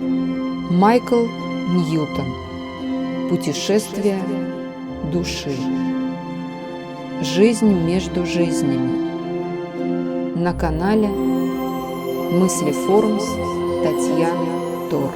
Майкл Ньютон. Путешествие души. Жизнь между жизнями. На канале Мыслеформс Татьяны Тор.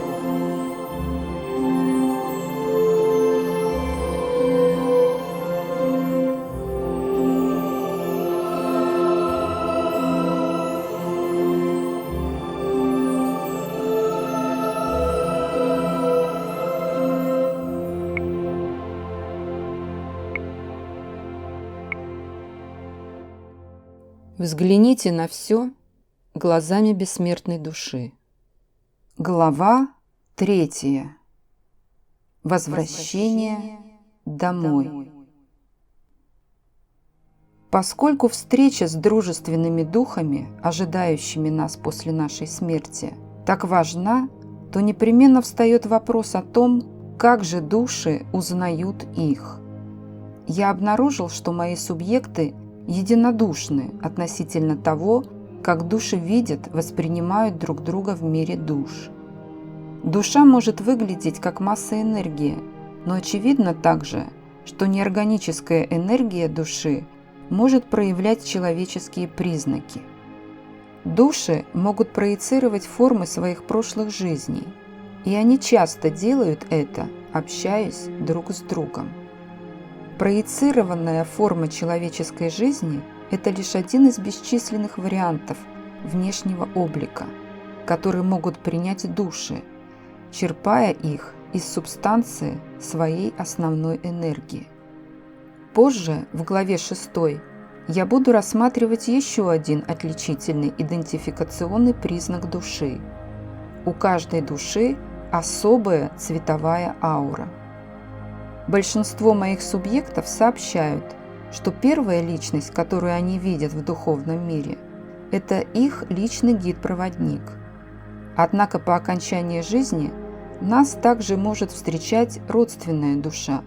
Взгляните на все глазами бессмертной души. Глава 3. Возвращение домой. Поскольку встреча с дружественными духами, ожидающими нас после нашей смерти, так важна, то непременно встает вопрос о том, как же души узнают их. Я обнаружил, что мои субъекты единодушны относительно того, как души видят, воспринимают друг друга в мире душ. Душа может выглядеть как масса энергии, но очевидно также, что неорганическая энергия души может проявлять человеческие признаки. Души могут проецировать формы своих прошлых жизней, и они часто делают это, общаясь друг с другом. Проецированная форма человеческой жизни – это лишь один из бесчисленных вариантов внешнего облика, которые могут принять души, черпая их из субстанции своей основной энергии. Позже, в главе 6, я буду рассматривать еще один отличительный идентификационный признак души. У каждой души особая цветовая аура. Большинство моих субъектов сообщают, что первая личность, которую они видят в духовном мире, это их личный гид-проводник. Однако по окончании жизни нас также может встречать родственная душа.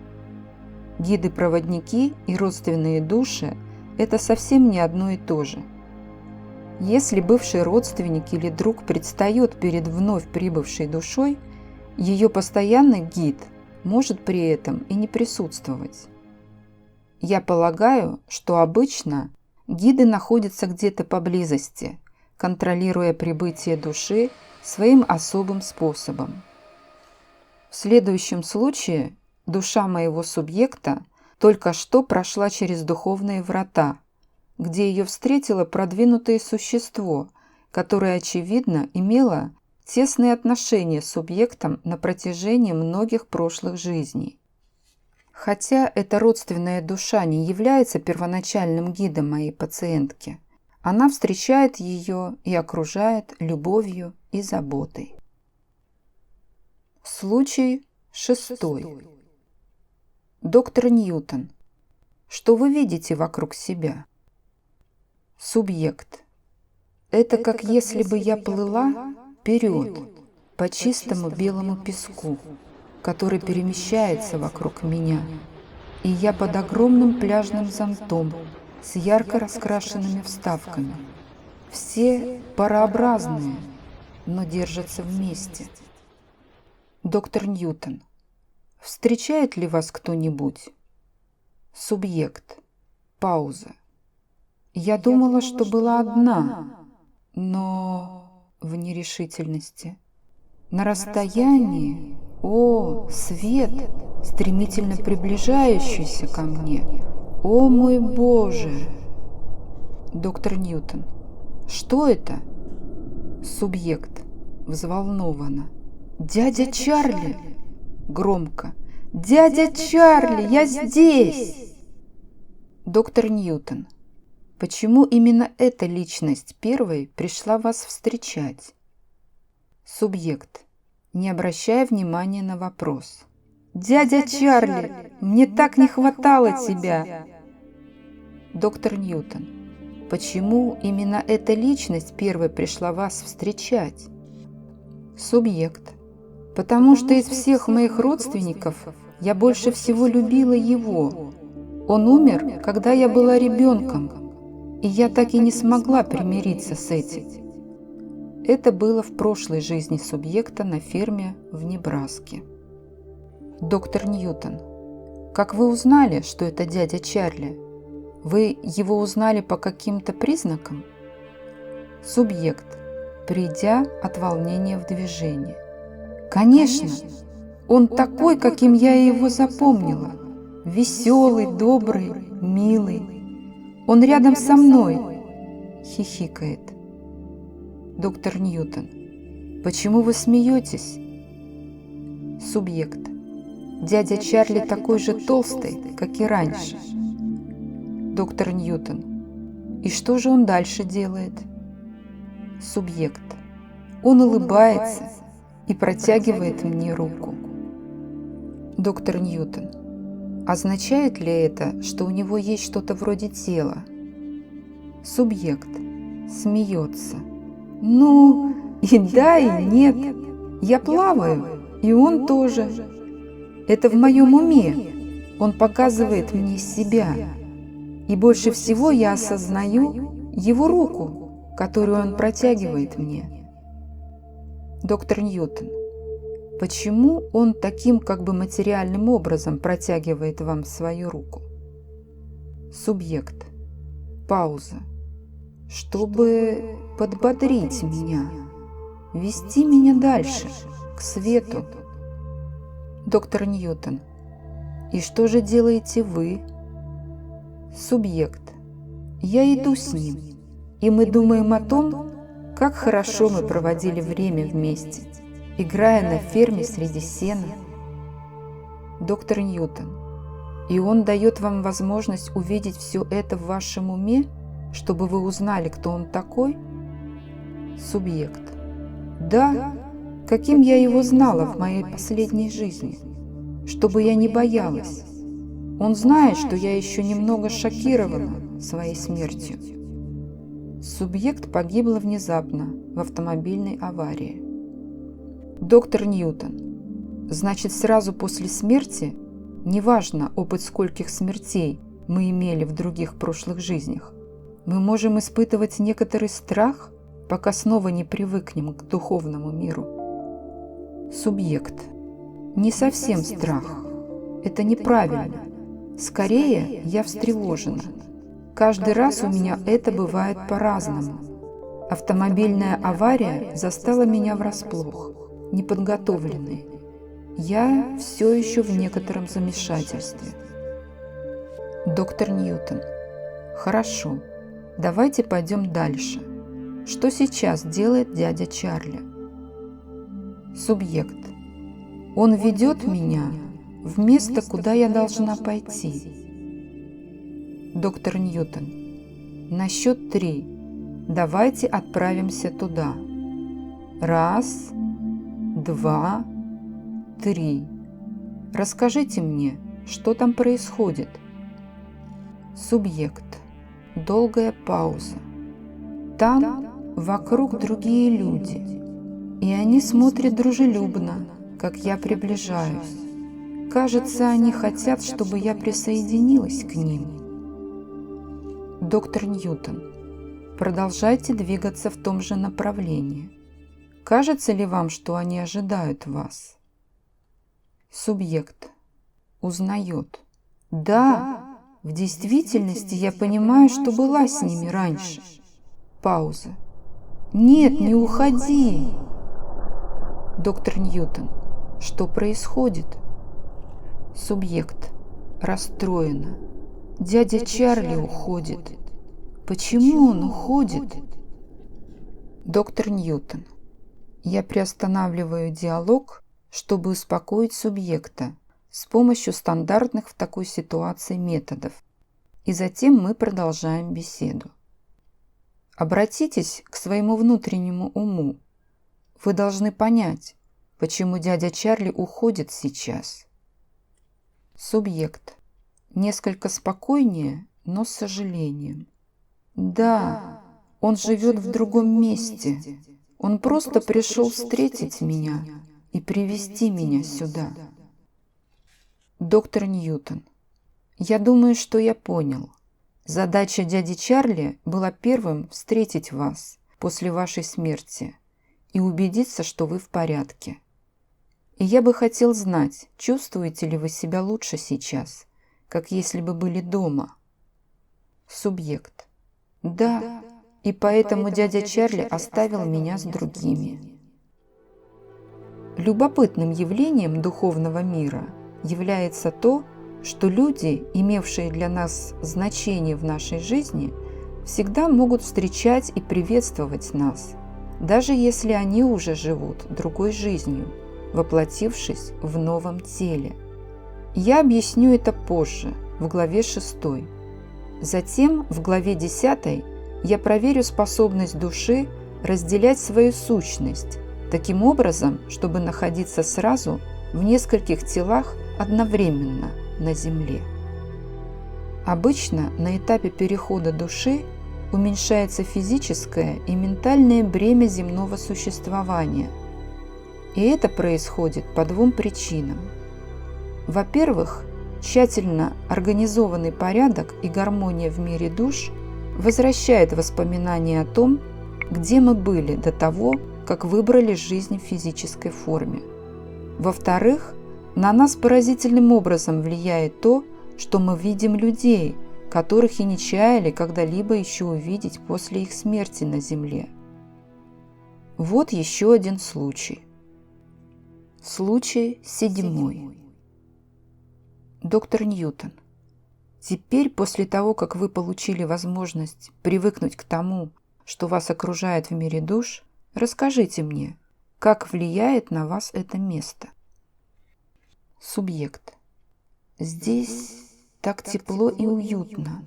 Гиды-проводники и родственные души – это совсем не одно и то же. Если бывший родственник или друг предстает перед вновь прибывшей душой, ее постоянный гид – может при этом и не присутствовать. Я полагаю, что обычно гиды находятся где-то поблизости, контролируя прибытие души своим особым способом. В следующем случае душа моего субъекта только что прошла через духовные врата, где ее встретило продвинутое существо, которое, очевидно, имело тесные отношения с субъектом на протяжении многих прошлых жизней. Хотя эта родственная душа не является первоначальным гидом моей пациентки, она встречает ее и окружает любовью и заботой. Случай 6. Доктор Ньютон. Что вы видите вокруг себя? Субъект. Это как если бы я плыла вперед по чистому белому песку, который перемещается вокруг меня, и я под огромным пляжным зонтом с ярко раскрашенными вставками. Все парообразные, но держатся вместе. Доктор Ньютон. Встречает ли вас кто-нибудь? Субъект. Пауза. Я думала, что была одна, но в нерешительности. На расстоянии, свет, стремительно приближающийся ко мне. О мой Боже! Доктор Ньютон. Что это? Субъект. Взволнованно. Дядя Чарли! Громко. Дядя Чарли, я здесь! Доктор Ньютон. Почему именно эта личность первой пришла вас встречать? Субъект, не обращая внимания на вопрос. «Дядя Чарли, мне так не хватало тебя!» Доктор Ньютон. Почему именно эта личность первой пришла вас встречать? Субъект. Потому что из всех моих родственников я больше всего любила его. Он умер, когда я была ребенком. И я так и не смогла примириться с этим. Это было в прошлой жизни субъекта на ферме в Небраске. Доктор Ньютон, как вы узнали, что это дядя Чарли? Вы его узнали по каким-то признакам? Субъект, придя от волнения в движение. Конечно, он такой, каким я его запомнила. Веселый, добрый, милый. Он рядом со мной. Хихикает. Доктор Ньютон, почему вы смеетесь? Субъект. Дядя Чарли такой же толстый, как и раньше. Доктор Ньютон. И что же он дальше делает? Субъект. Он улыбается и протягивает мне руку. Доктор Ньютон. Означает ли это, что у него есть что-то вроде тела? Субъект. Смеется. Ну, и да, и нет. Я плаваю, и он тоже. Это в моем уме. Он показывает мне себя. И больше всего я осознаю его руку, которую он протягивает мне. Доктор Ньютон. Почему он таким как бы материальным образом протягивает вам свою руку? Субъект. Пауза. Чтобы подбодрить меня, вести меня дальше, к свету. Доктор Ньютон. И что же делаете вы? Субъект. Я иду с ним, и мы думаем о том, как хорошо мы проводили время вместе, играя на ферме среди сена. Доктор Ньютон. И он дает вам возможность увидеть все это в вашем уме, чтобы вы узнали, кто он такой? Субъект. Да, каким я его знала в моей последней жизни, чтобы я не боялась. Он знает, что я еще немного шокирована своей смертью. Субъект погибла внезапно в автомобильной аварии. Доктор Ньютон. Значит, сразу после смерти, неважно, опыт скольких смертей мы имели в других прошлых жизнях, мы можем испытывать некоторый страх, пока снова не привыкнем к духовному миру. Субъект. Не совсем страх. Это неправильно. Скорее, я встревожена. Каждый раз у меня это бывает по-разному. Автомобильная авария застала меня врасплох, неподготовленной. Я все еще в некотором замешательстве. Доктор Ньютон. Хорошо. Давайте пойдем дальше. Что сейчас делает дядя Чарли? Субъект. Он ведет меня в место, куда я должна пойти. Доктор Ньютон. На счет 3. Давайте отправимся туда. 1, 2, 3. Расскажите мне, что там происходит? Субъект. Долгая пауза. Там вокруг другие люди, и они смотрят дружелюбно, как я приближаюсь. Кажется, они хотят, чтобы я присоединилась к ним. Доктор Ньютон. Продолжайте двигаться в том же направлении. Кажется ли вам, что они ожидают вас? Субъект. Узнает. Да. В действительности я понимаю, что была с ними раньше. Пауза. Нет, не уходи. Доктор Ньютон. Что происходит? Субъект. Расстроена. Дядя Чарли уходит. Почему он уходит? Доктор Ньютон. Я приостанавливаю диалог, чтобы успокоить субъекта с помощью стандартных в такой ситуации методов, и затем мы продолжаем беседу. Обратитесь к своему внутреннему уму. Вы должны понять, почему дядя Чарли уходит сейчас. Субъект. Несколько спокойнее, но с сожалением. Да, он живет в другом месте. Он просто пришел встретить меня и привести меня сюда. Доктор Ньютон. Я думаю, что я понял. Задача дяди Чарли была первым встретить вас после вашей смерти и убедиться, что вы в порядке. И я бы хотел знать, чувствуете ли вы себя лучше сейчас, как если бы были дома. Субъект. Да, и поэтому дядя Чарли оставил меня с другими. Любопытным явлением духовного мира является то, что люди, имевшие для нас значение в нашей жизни, всегда могут встречать и приветствовать нас, даже если они уже живут другой жизнью, воплотившись в новом теле. Я объясню это позже, в главе 6. Затем, в главе 10, я проверю способность души разделять свою сущность таким образом, чтобы находиться сразу в нескольких телах одновременно на Земле. Обычно на этапе перехода души уменьшается физическое и ментальное бремя земного существования. И это происходит по двум причинам. Во-первых, тщательно организованный порядок и гармония в мире душ возвращает воспоминания о том, где мы были до того, как выбрали жизнь в физической форме. Во-вторых, на нас поразительным образом влияет то, что мы видим людей, которых и не чаяли когда-либо еще увидеть после их смерти на Земле. Вот еще один случай. Случай 7. Доктор Ньютон, теперь, после того, как вы получили возможность привыкнуть к тому, что вас окружает в мире душ, расскажите мне, как влияет на вас это место. Субъект. Здесь так тепло и уютно.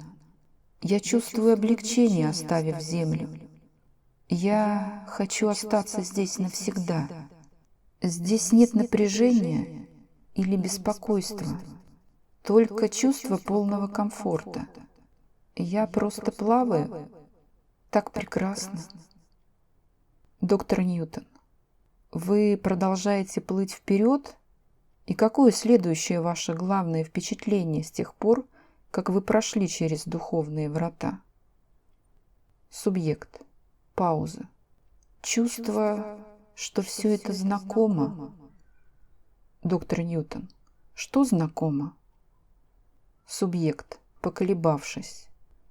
Я чувствую облегчение, оставив Землю. Я хочу остаться здесь навсегда. Здесь нет напряжения или беспокойства, только чувство полного комфорта. Я просто плаваю. Так прекрасно. Доктор Ньютон, вы продолжаете плыть вперед? И какое следующее ваше главное впечатление с тех пор, как вы прошли через духовные врата? Субъект. Пауза. Чувство, что все это знакомо. Доктор Ньютон. Что знакомо? Субъект, поколебавшись.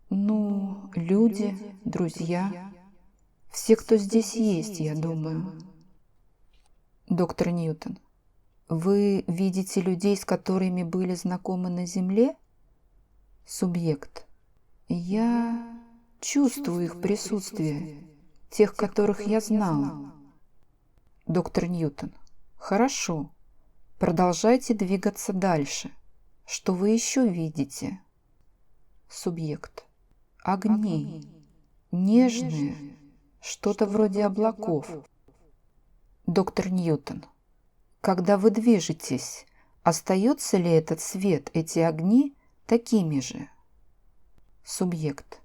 Ну, люди, друзья. Все, кто здесь есть, я думаю. Доктор Ньютон. Вы видите людей, с которыми были знакомы на Земле? Субъект. Я чувствую их присутствие, тех, которых я знала. Доктор Ньютон. Хорошо. Продолжайте двигаться дальше. Что вы еще видите? Субъект. Огни. Нежные. Что-то вроде облаков. Доктор Ньютон. Когда вы движетесь, остается ли этот свет, эти огни такими же? Субъект.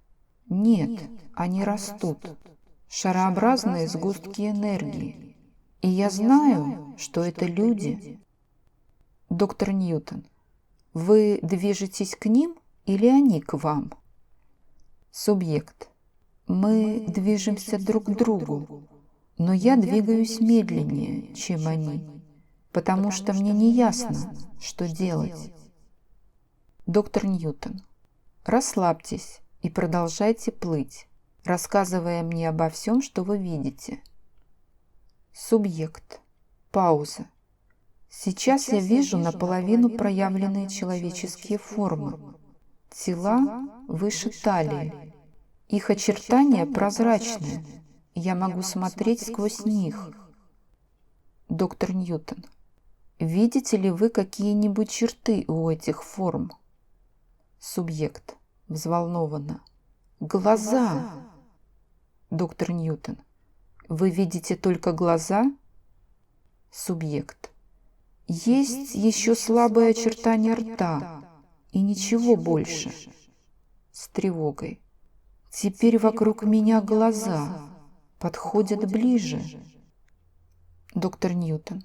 Нет, они растут. Шарообразные сгустки энергии. И я знаю, что это люди. Доктор Ньютон. Вы движетесь к ним или они к вам? Субъект. Мы движемся друг к другу, но я двигаюсь медленнее, чем они, потому что мне не ясно, что делать. Доктор Ньютон. Расслабьтесь и продолжайте плыть, рассказывая мне обо всем, что вы видите. Субъект. Пауза. Сейчас я вижу наполовину проявленные человеческие формы. Тела выше талии. Их очертания прозрачные. Я могу смотреть сквозь них. Доктор Ньютон. Видите ли вы какие-нибудь черты у этих форм? Субъект. Взволнованно. Глаза. Доктор Ньютон. Вы видите только глаза? Субъект. Есть еще слабое очертание рта и ничего больше. С тревогой. Теперь вокруг меня глаза подходят ближе. Доктор Ньютон.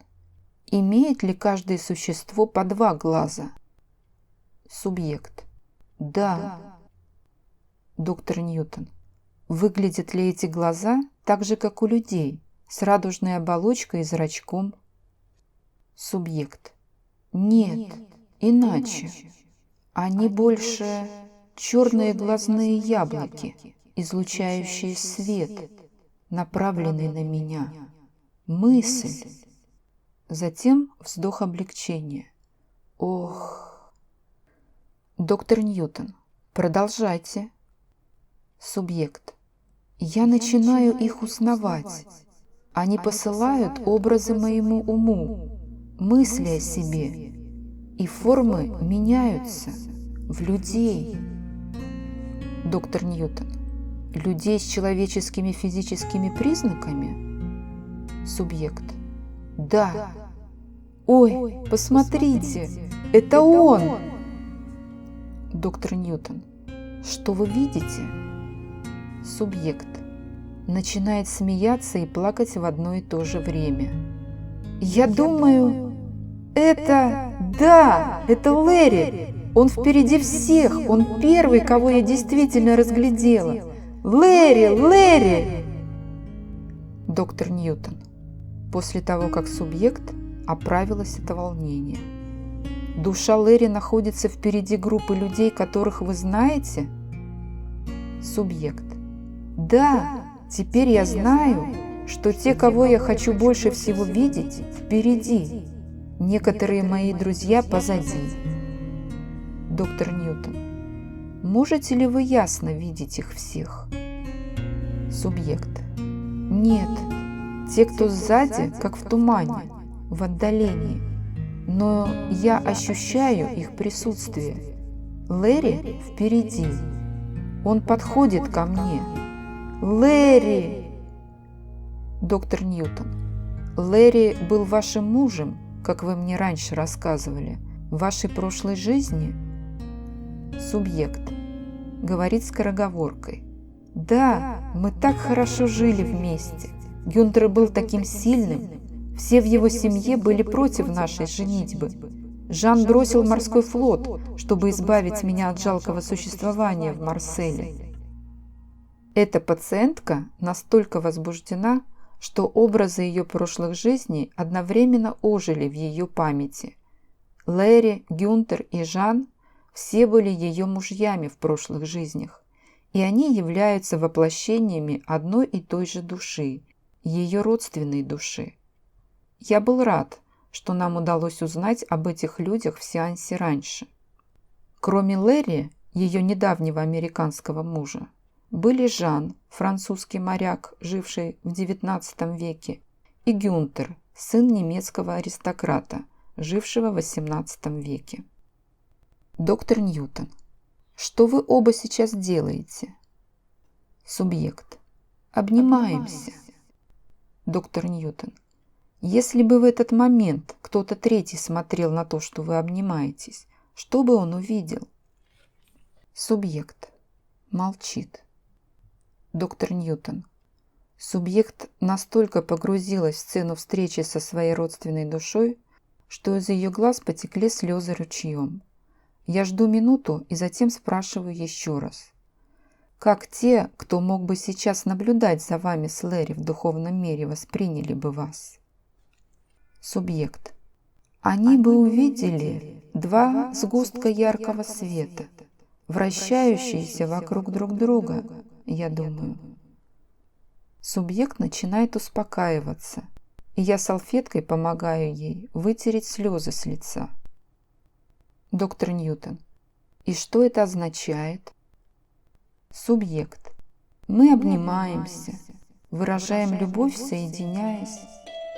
Имеет ли каждое существо по 2 глаза? Субъект. Да. Доктор Ньютон. Выглядят ли эти глаза так же, как у людей, с радужной оболочкой и зрачком. Субъект. Нет, иначе. Они больше черные глазные яблоки, излучающие свет, направленный на меня. Мысль. Затем вздох облегчения. Ох. Доктор Ньютон, продолжайте. Субъект. Я начинаю их узнавать. Они посылают образы моему уму, мысли о себе, и формы меняются в людей. Доктор Ньютон. Людей с человеческими физическими признаками? Субъект. Да. Ой, посмотрите, это он! Доктор Ньютон. Что вы видите? Субъект. Начинает смеяться и плакать в одно и то же время. Я думаю, это Лэри. Он впереди всех, он первый, кого я действительно разглядела. Лэри! Доктор Ньютон. После того, как субъект оправилось это волнение. Душа Лэри находится впереди группы людей, которых вы знаете? Субъект. Да, теперь я знаю, что те, кого я хочу больше всего видеть, впереди. Некоторые мои друзья позади. Доктор Ньютон. Можете ли вы ясно видеть их всех? Субъект. Нет. Те, кто сзади, как в тумане, в отдалении. Но я ощущаю их присутствие. Лэри впереди. Он подходит ко мне. Лэри! Доктор Ньютон. Лэри был вашим мужем, как вы мне раньше рассказывали, в вашей прошлой жизни? Субъект. Говорит скороговоркой. Да, мы так хорошо жили вместе. Гюнтер был таким сильным. Все в его семье были против нашей женитьбы. Жан бросил морской флот, чтобы избавить меня от жалкого существования в Марселе. Эта пациентка настолько возбуждена, что образы ее прошлых жизней одновременно ожили в ее памяти. Лэри, Гюнтер и Жан все были ее мужьями в прошлых жизнях, и они являются воплощениями одной и той же души, ее родственной души. Я был рад, что нам удалось узнать об этих людях в сеансе раньше. Кроме Лэри, ее недавнего американского мужа, были Жан, французский моряк, живший в XIX веке, и Гюнтер, сын немецкого аристократа, жившего в XVIII веке. Доктор Ньютон. Что вы оба сейчас делаете? Субъект. Обнимаемся. Доктор Ньютон. Если бы в этот момент кто-то третий смотрел на то, что вы обнимаетесь, что бы он увидел? Субъект. Молчит. Доктор Ньютон. Субъект настолько погрузилась в сцену встречи со своей родственной душой, что из ее глаз потекли слезы ручьем. Я жду минуту и затем спрашиваю еще раз. Как те, кто мог бы сейчас наблюдать за вами с Лэри в духовном мире, восприняли бы вас? Субъект. Они бы увидели два сгустка яркого света, вращающиеся вокруг друг друга, я думаю. Субъект начинает успокаиваться, и я салфеткой помогаю ей вытереть слезы с лица. Доктор Ньютон. И что это означает? Субъект. Мы обнимаемся, выражаем любовь, соединяясь.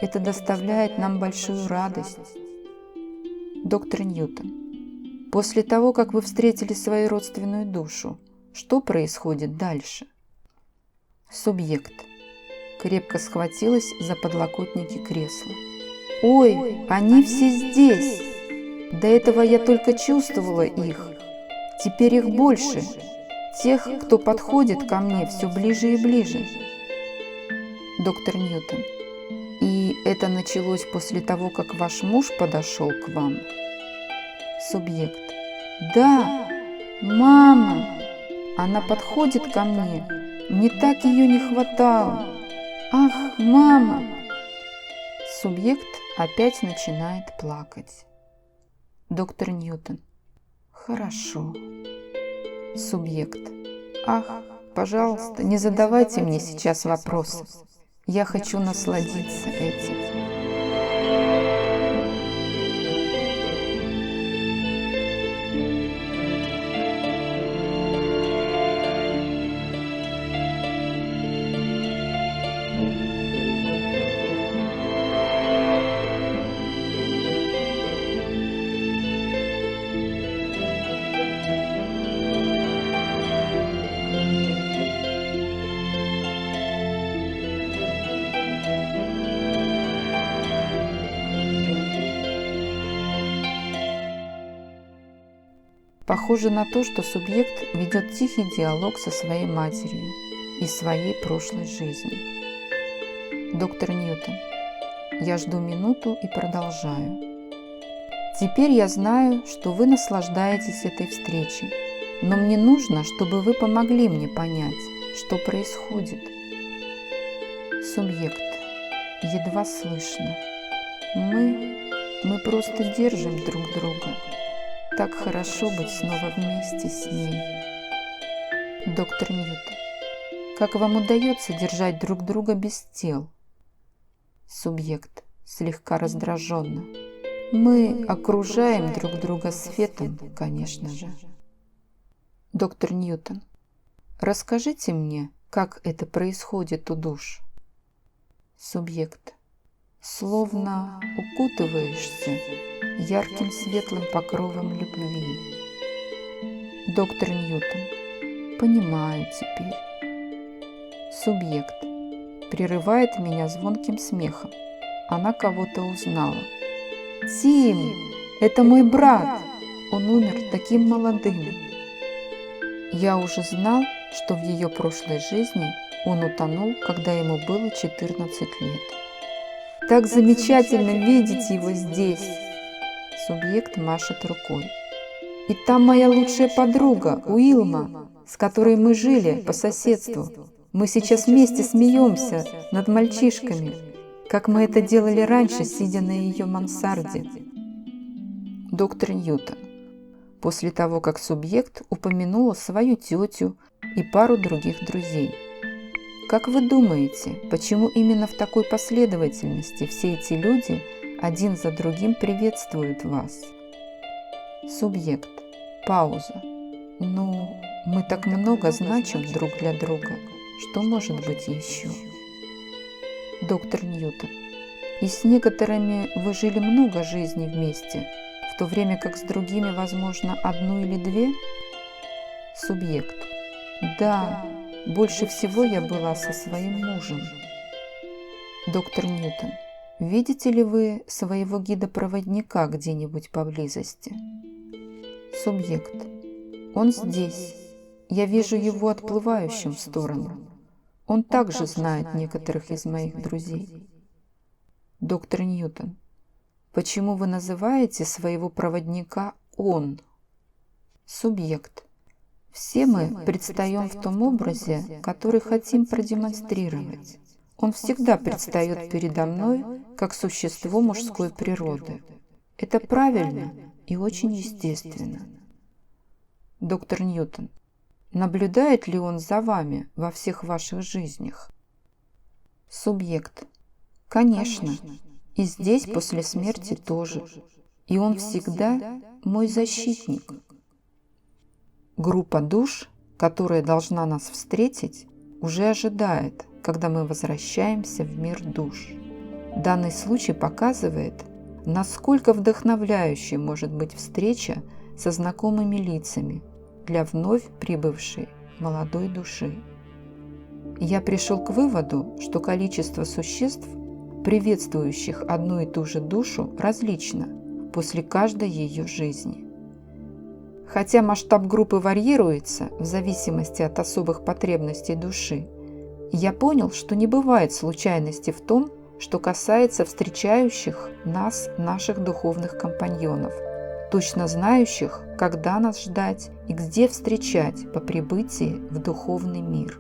Это доставляет нам большую радость. Доктор Ньютон. После того, как вы встретили свою родственную душу, что происходит дальше? Субъект. Крепко схватилась за подлокотники кресла. Ой, они все здесь! До этого я только чувствовала их. Теперь их больше. Тех, кто подходит ко мне все ближе и ближе. Доктор Ньютон. И это началось после того, как ваш муж подошел к вам? Субъект. Да, мама. Она подходит ко мне. Мне так ее не хватало. Ах, мама! Субъект опять начинает плакать. Доктор Ньютон. Хорошо. Субъект. Ах, пожалуйста, не задавайте мне сейчас вопросы. Я хочу насладиться этим. Похоже на то, что субъект ведет тихий диалог со своей матерью и своей прошлой жизнью. Доктор Ньютон. Я жду минуту и продолжаю. Теперь я знаю, что вы наслаждаетесь этой встречей, но мне нужно, чтобы вы помогли мне понять, что происходит. Субъект. Едва слышно. Мы просто держим друг друга. Так хорошо быть снова вместе с ней. Доктор Ньютон. Как вам удается держать друг друга без тел? Субъект. Слегка раздраженно. Мы окружаем друг друга светом, конечно же. Доктор Ньютон. Расскажите мне, как это происходит у душ? Субъект. Словно укутываешься ярким светлым покровом любви. Доктор Ньютон. Понимаю теперь. Субъект. Прерывает меня звонким смехом. Она кого-то узнала. Тим, это мой брат. Он умер таким молодым. Я уже знал, что в ее прошлой жизни он утонул, когда ему было 14 лет. Так замечательно видеть его здесь. Субъект машет рукой. И там моя лучшая подруга, Уилма, с которой мы жили по соседству. Мы сейчас вместе смеемся над мальчишками, как мы это делали раньше, сидя на ее мансарде. Доктор Ньютон. После того, как субъект упомянула свою тетю и пару других друзей. Как вы думаете, почему именно в такой последовательности все эти люди один за другим приветствуют вас? Субъект. Пауза. Ну, мы так много значим друг для друга. Что может быть еще? Доктор Ньютон. И с некоторыми вы жили много жизней вместе, в то время как с другими, возможно, одну или две? Субъект. Да. Больше всего я была со своим мужем. Доктор Ньютон. Видите ли вы своего гида-проводника где-нибудь поблизости? Субъект. Он здесь. Я вижу его отплывающим в сторону. Он также знает некоторых из моих друзей. Доктор Ньютон. Почему вы называете своего проводника «он»? Субъект. Все мы предстаем в том образе, который хотим продемонстрировать. Он всегда предстает передо мной как существо мужской природы. Это правильно и очень естественно. Доктор Ньютон. Наблюдает ли он за вами во всех ваших жизнях? Субъект. Конечно. И здесь после смерти тоже. И он всегда мой защитник. Группа душ, которая должна нас встретить, уже ожидает, когда мы возвращаемся в мир душ. Данный случай показывает, насколько вдохновляющей может быть встреча со знакомыми лицами для вновь прибывшей молодой души. Я пришел к выводу, что количество существ, приветствующих одну и ту же душу, различно после каждой ее жизни. Хотя масштаб группы варьируется в зависимости от особых потребностей души, я понял, что не бывает случайности в том, что касается встречающих нас наших духовных компаньонов, точно знающих, когда нас ждать и где встречать по прибытии в духовный мир.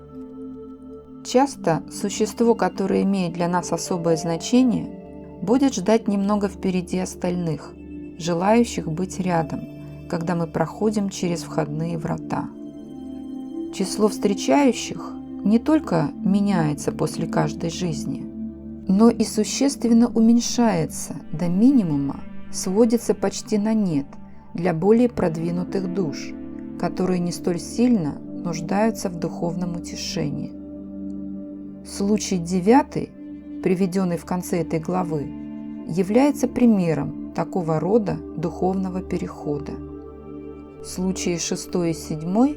Часто существо, которое имеет для нас особое значение, будет ждать немного впереди остальных, желающих быть рядом, когда мы проходим через входные врата. Число встречающих не только меняется после каждой жизни, но и существенно уменьшается до минимума, сводится почти на нет для более продвинутых душ, которые не столь сильно нуждаются в духовном утешении. Случай 9, приведенный в конце этой главы, является примером такого рода духовного перехода. Случаи 6 и 7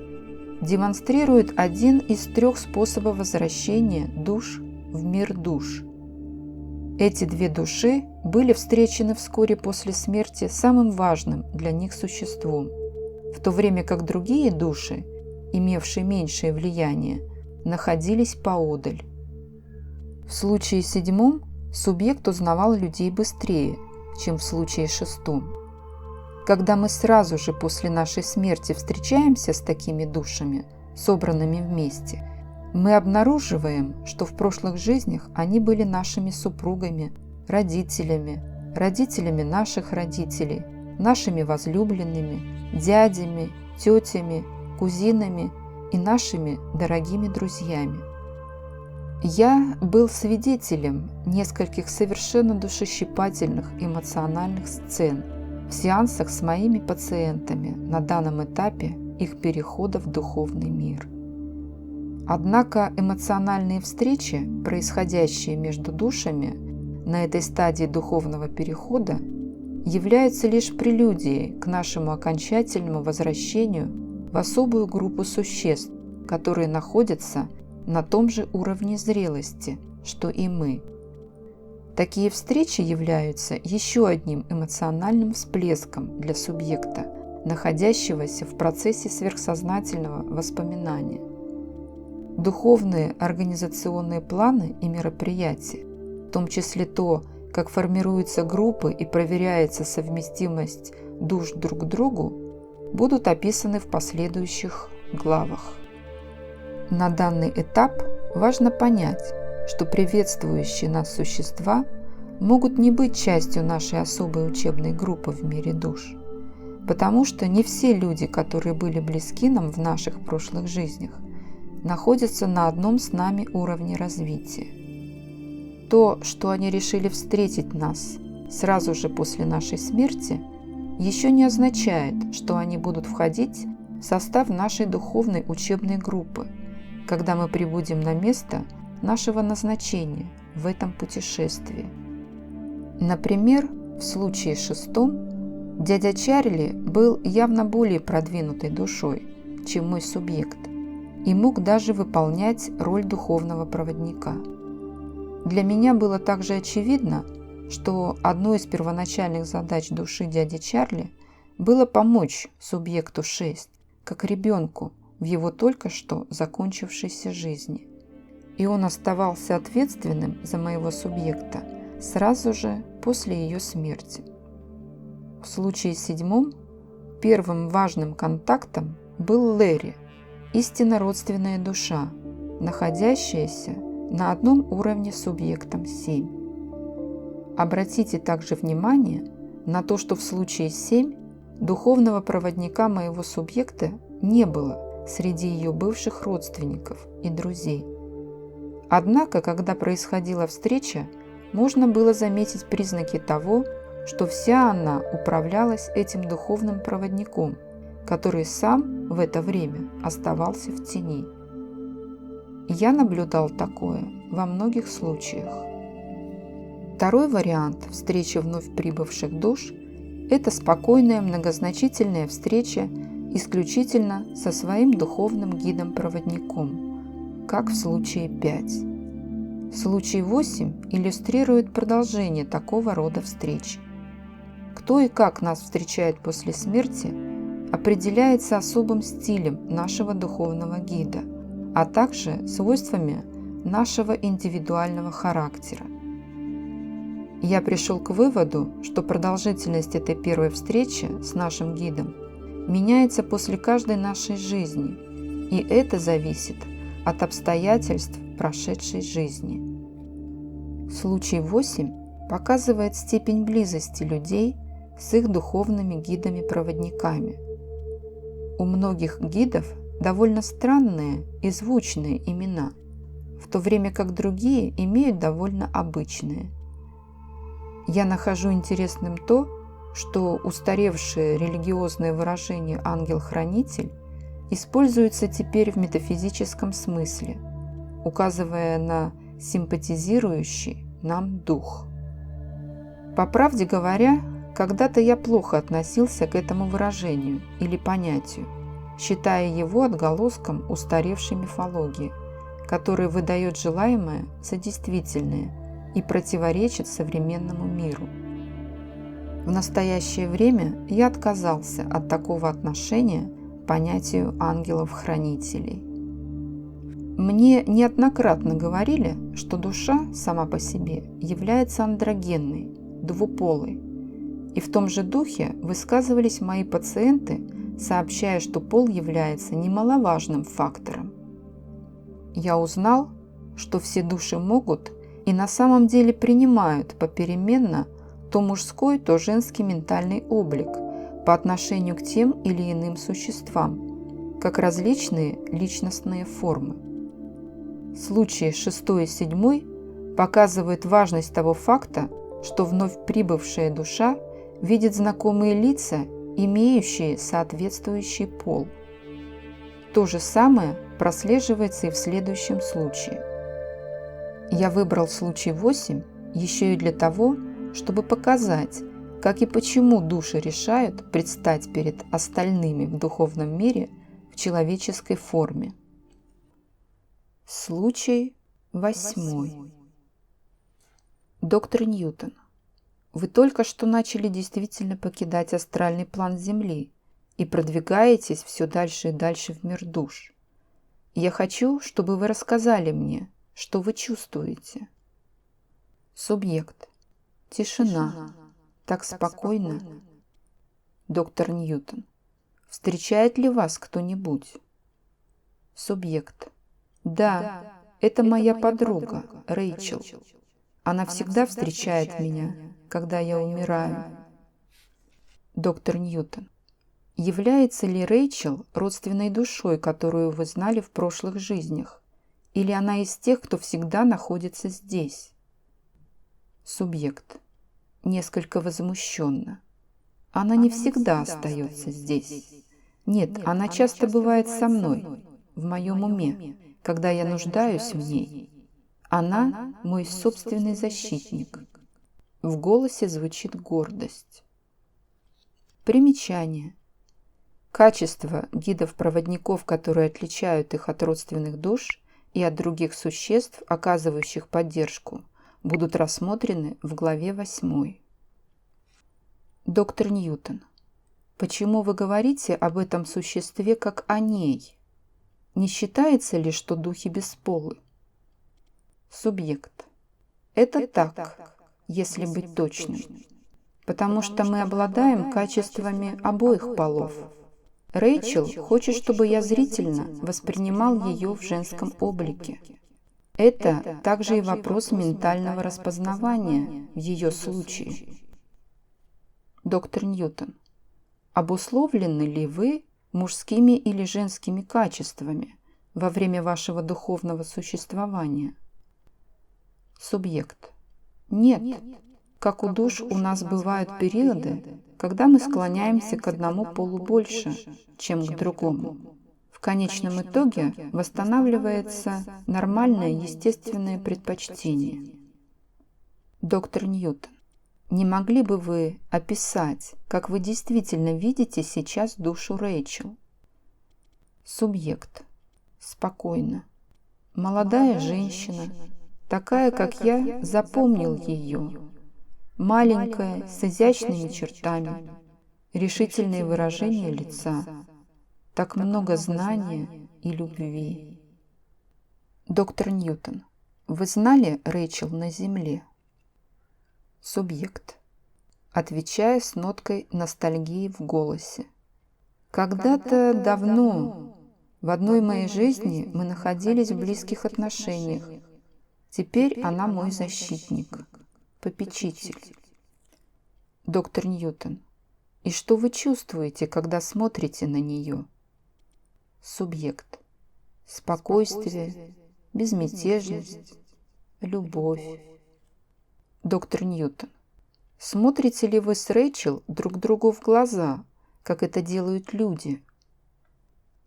демонстрируют один из 3 способов возвращения душ в мир душ. Эти 2 души были встречены вскоре после смерти самым важным для них существом, в то время как другие души, имевшие меньшее влияние, находились поодаль. В случае 7 субъект узнавал людей быстрее, чем в случае 6. Когда мы сразу же после нашей смерти встречаемся с такими душами, собранными вместе, мы обнаруживаем, что в прошлых жизнях они были нашими супругами, родителями, родителями наших родителей, нашими возлюбленными, дядями, тетями, кузинами и нашими дорогими друзьями. Я был свидетелем нескольких совершенно душещипательных эмоциональных сцен в сеансах с моими пациентами на данном этапе их перехода в духовный мир. Однако эмоциональные встречи, происходящие между душами на этой стадии духовного перехода, являются лишь прелюдией к нашему окончательному возвращению в особую группу существ, которые находятся на том же уровне зрелости, что и мы. Такие встречи являются еще одним эмоциональным всплеском для субъекта, находящегося в процессе сверхсознательного воспоминания. Духовные организационные планы и мероприятия, в том числе то, как формируются группы и проверяется совместимость душ друг к другу, будут описаны в последующих главах. На данный этап важно понять, что приветствующие нас существа могут не быть частью нашей особой учебной группы в мире душ, потому что не все люди, которые были близки нам в наших прошлых жизнях, находятся на одном с нами уровне развития. То, что они решили встретить нас сразу же после нашей смерти, еще не означает, что они будут входить в состав нашей духовной учебной группы, когда мы прибудем на место нашего назначения в этом путешествии. Например, в случае 6 дядя Чарли был явно более продвинутой душой, чем мой субъект, и мог даже выполнять роль духовного проводника. Для меня было также очевидно, что одной из первоначальных задач души дяди Чарли было помочь субъекту 6, как ребенку, в его только что закончившейся жизни. И он оставался ответственным за моего субъекта сразу же после ее смерти. В случае 7 первым важным контактом был Лэри, истинно родственная душа, находящаяся на одном уровне с субъектом 7. Обратите также внимание на то, что в случае 7 духовного проводника моего субъекта не было среди ее бывших родственников и друзей. Однако, когда происходила встреча, можно было заметить признаки того, что вся она управлялась этим духовным проводником, который сам в это время оставался в тени. Я наблюдал такое во многих случаях. Второй вариант встречи вновь прибывших душ – это спокойная многозначительная встреча исключительно со своим духовным гидом-проводником, как в случае 5. Случай 8 иллюстрирует продолжение такого рода встреч. Кто и как нас встречает после смерти, определяется особым стилем нашего духовного гида, а также свойствами нашего индивидуального характера. Я пришел к выводу, что продолжительность этой первой встречи с нашим гидом меняется после каждой нашей жизни, и это зависит от обстоятельств прошедшей жизни. Случай 8 показывает степень близости людей с их духовными гидами-проводниками. У многих гидов довольно странные и звучные имена, в то время как другие имеют довольно обычные. Я нахожу интересным то, что устаревшее религиозное выражение «ангел-хранитель» используется теперь в метафизическом смысле, указывая на симпатизирующий нам дух. По правде говоря, когда-то я плохо относился к этому выражению или понятию, считая его отголоском устаревшей мифологии, которая выдает желаемое за действительное и противоречит современному миру. В настоящее время я отказался от такого отношения к понятию ангелов-хранителей. Мне неоднократно говорили, что душа сама по себе является андрогенной, двуполой, и в том же духе высказывались мои пациенты, сообщая, что пол является немаловажным фактором. Я узнал, что все души могут и на самом деле принимают попеременно то мужской, то женский ментальный облик по отношению к тем или иным существам, как различные личностные формы. Случаи 6 и 7 показывают важность того факта, что вновь прибывшая душа видит знакомые лица, имеющие соответствующий пол. То же самое прослеживается и в следующем случае. Я выбрал случай 8 еще и для того, чтобы показать, как и почему души решают предстать перед остальными в духовном мире в человеческой форме. Случай 8. Доктор Ньютон, вы только что начали действительно покидать астральный план Земли и продвигаетесь все дальше и дальше в мир душ. Я хочу, чтобы вы рассказали мне, что вы чувствуете. Субъект. Тишина. Так спокойно. Доктор Ньютон. Встречает ли вас кто-нибудь? Субъект. Да, это моя подруга, Рэйчел. Она всегда встречает меня, когда я умираю. Доктор Ньютон. Является ли Рэйчел родственной душой, которую вы знали в прошлых жизнях? Или она из тех, кто всегда находится здесь? Субъект. Несколько возмущенно. Она не всегда остается здесь. Нет, она часто бывает со мной, в моем уме, когда я нуждаюсь в ней. Она мой собственный защитник. В голосе звучит гордость. Примечание. Качества гидов-проводников, которые отличают их от родственных душ и от других существ, оказывающих поддержку, будут рассмотрены в главе 8. Доктор Ньютон, почему вы говорите об этом существе как о ней? Не считается ли, что духи бесполы? Субъект. Это так, если быть точным, потому что мы обладаем качествами обоих полов. Рэйчел хочет, чтобы я зрительно воспринимал ее в женском облике. Это также и вопрос ментального распознавания в ее случае. Доктор Ньютон, обусловлены ли вы мужскими или женскими качествами во время вашего духовного существования? Субъект. Нет. Как у душ у нас бывают периоды, когда мы склоняемся к одному полу больше, чем к другому. В конечном итоге восстанавливается нормальное естественное предпочтение. Доктор Ньютон, не могли бы вы описать, как вы действительно видите сейчас душу Рэйчел? Субъект. Спокойно. Молодая женщина, такая, как я, запомнил ее. Маленькая, с изящными чертами, решительное выражение лица, так много знания и любви. Доктор Ньютон, вы знали Рэйчел на Земле? Субъект, отвечая с ноткой ностальгии в голосе. Когда-то давно, В одной моей жизни мы находились в близких отношениях. Теперь она мой защитник, попечитель. Доктор Ньютон. И что вы чувствуете, когда смотрите на нее? Субъект. Спокойствие, безмятежность, любовь. Доктор Ньютон. Смотрите ли вы с Рэйчел друг другу в глаза, как это делают люди?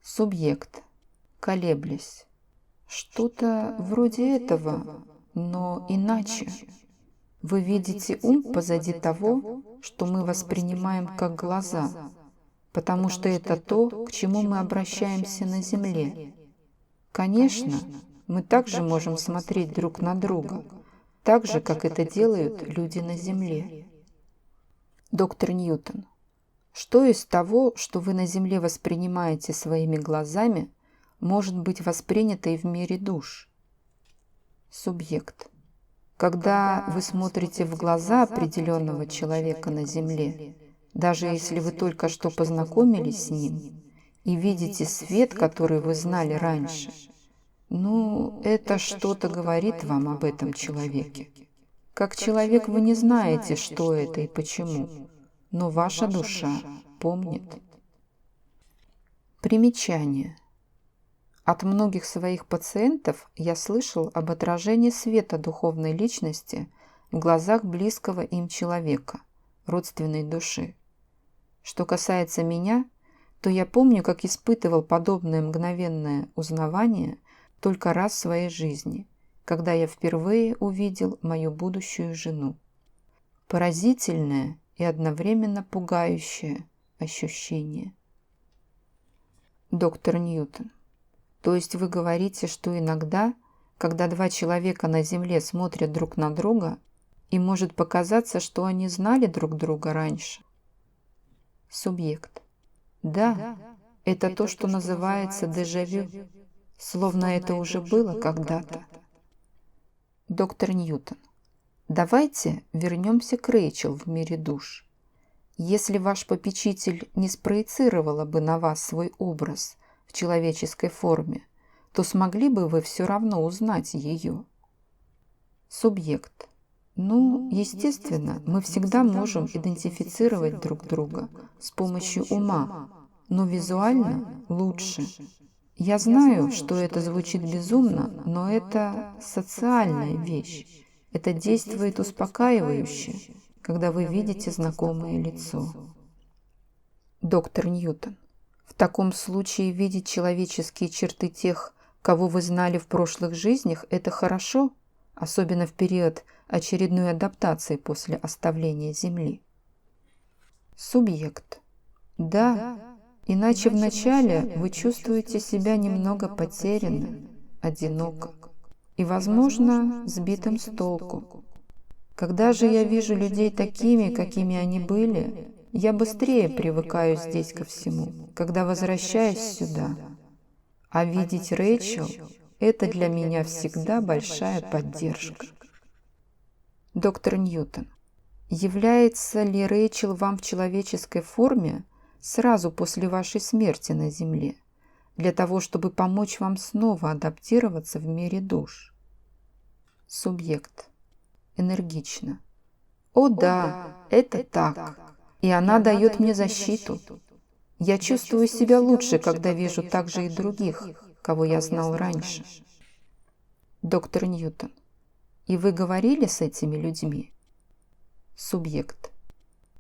Субъект. Колеблясь. Что-то вроде этого, но иначе. Вы видите ум позади того, что мы воспринимаем как глаза, потому что это то, к чему мы обращаемся на Земле. Конечно, мы также можем смотреть друг на друга, так же, как это делают люди на Земле. Доктор Ньютон. Что из того, что вы на Земле воспринимаете своими глазами, может быть воспринято и в мире душ? Субъект. Когда вы смотрите в глаза определенного человека на Земле, даже если вы только что познакомились с ним, и видите свет, который вы знали раньше, это что-то говорит вам об этом человеке. Как человек вы не знаете, что это и почему, но ваша душа помнит. Примечание. От многих своих пациентов я слышал об отражении света духовной личности в глазах близкого им человека, родственной души. Что касается меня, то я помню, как испытывал подобное мгновенное узнавание только раз в своей жизни, когда я впервые увидел мою будущую жену. Поразительное и одновременно пугающее ощущение. Доктор Ньютон. То есть вы говорите, что иногда, когда два человека на Земле смотрят друг на друга, им может показаться, что они знали друг друга раньше? Субъект. Да, это то, что называется дежавю, словно это уже было когда-то. Доктор Ньютон. Давайте вернемся к Рэйчел в мире душ. Если ваш попечитель не спроецировала бы на вас свой образ в человеческой форме, то смогли бы вы все равно узнать ее? Субъект. Естественно, мы всегда можем идентифицировать друг друга с помощью ума, но визуально лучше. Я знаю, что это звучит безумно, но это социальная вещь. Это действует успокаивающе, когда вы видите знакомое лицо. Доктор Ньютон. В таком случае видеть человеческие черты тех, кого вы знали в прошлых жизнях, это хорошо, особенно в период очередной адаптации после оставления Земли. Субъект. Да, иначе вначале вы чувствуете себя немного потерянным, одиноко и, возможно, сбитым с толку. Когда же я вижу людей такими, какими они были, я быстрее привыкаю здесь ко всему, когда возвращаюсь сюда. А видеть Рэйчел – это для меня всегда большая поддержка. Доктор Ньютон. Является ли Рэйчел вам в человеческой форме сразу после вашей смерти на Земле, для того, чтобы помочь вам снова адаптироваться в мире душ? Субъект. Энергично. О да, это так. И она дает мне защиту. Я чувствую себя лучше, когда вижу также и других, кого я знал раньше. Доктор Ньютон. И вы говорили с этими людьми? Субъект.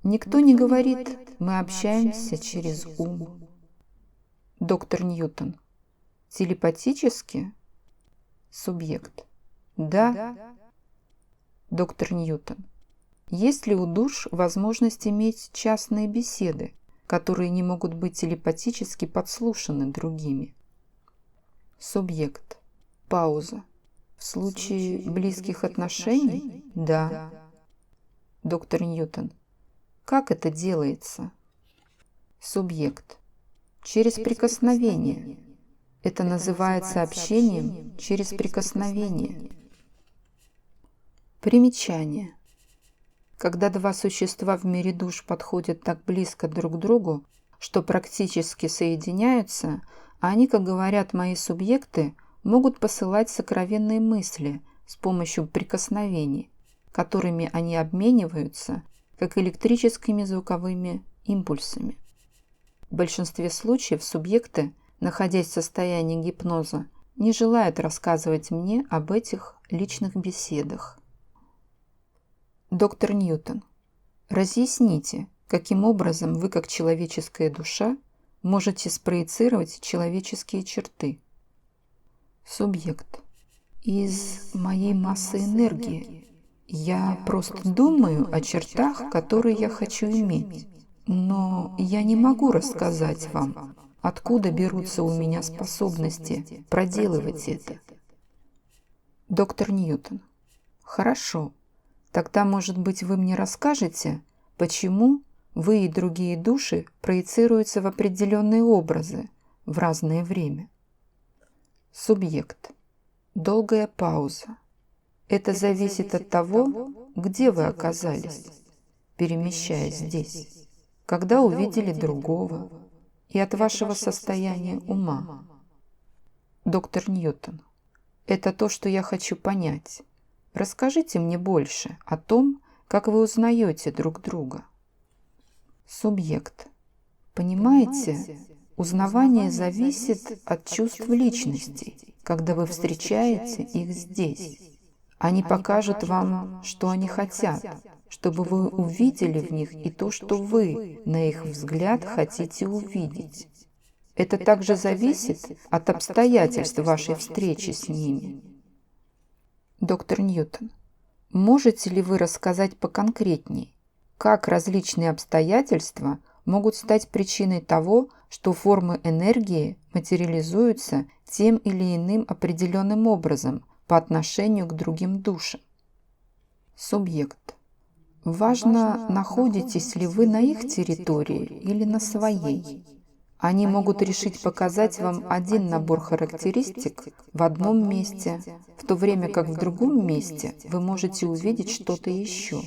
Никто не говорит, мы общаемся через ум. Доктор Ньютон. Телепатически? Субъект. Да. Доктор Ньютон. Есть ли у душ возможность иметь частные беседы, которые не могут быть телепатически подслушаны другими? Субъект. Пауза. В случае близких отношений? Да. Доктор Ньютон. Как это делается? Субъект. Через прикосновение. Это называется общением через прикосновение. Примечание. Когда два существа в мире душ подходят так близко друг к другу, что практически соединяются, Они, как говорят мои субъекты, могут посылать сокровенные мысли с помощью прикосновений, которыми они обмениваются, как электрическими звуковыми импульсами. В большинстве случаев субъекты, находясь в состоянии гипноза, не желают рассказывать мне об этих личных беседах. Доктор Ньютон, разъясните, каким образом вы, как человеческая душа, можете спроецировать человеческие черты? Субъект. Из моей массы энергии. Я просто думаю о чертах, которые я хочу иметь. Но я не могу рассказать вам, откуда берутся у меня способности проделывать это. Доктор Ньютон. Хорошо. Тогда, может быть, вы мне расскажете, почему вы и другие души проецируются в определенные образы в разное время? Субъект. Долгая пауза. Это зависит от того, где вы оказались, перемещаясь здесь, когда увидели другого, и от вашего состояния ума. Доктор Ньютон. Это то, что я хочу понять. Расскажите мне больше о том, как вы узнаете друг друга. Субъект. Понимаете, узнавание зависит от чувств личностей, когда вы встречаете их здесь. Они покажут вам, что они хотят, чтобы вы увидели в них и то, что вы, на их взгляд, хотите увидеть. Это также зависит от обстоятельств вашей встречи с ними. Доктор Ньютон, можете ли вы рассказать поконкретней, как различные обстоятельства могут стать причиной того, что формы энергии материализуются тем или иным определенным образом по отношению к другим душам? Субъект. Важно, находитесь ли вы на их территории или на своей. Они могут решить показать вам один набор характеристик в одном месте, в то время как в другом месте вы можете увидеть что-то еще.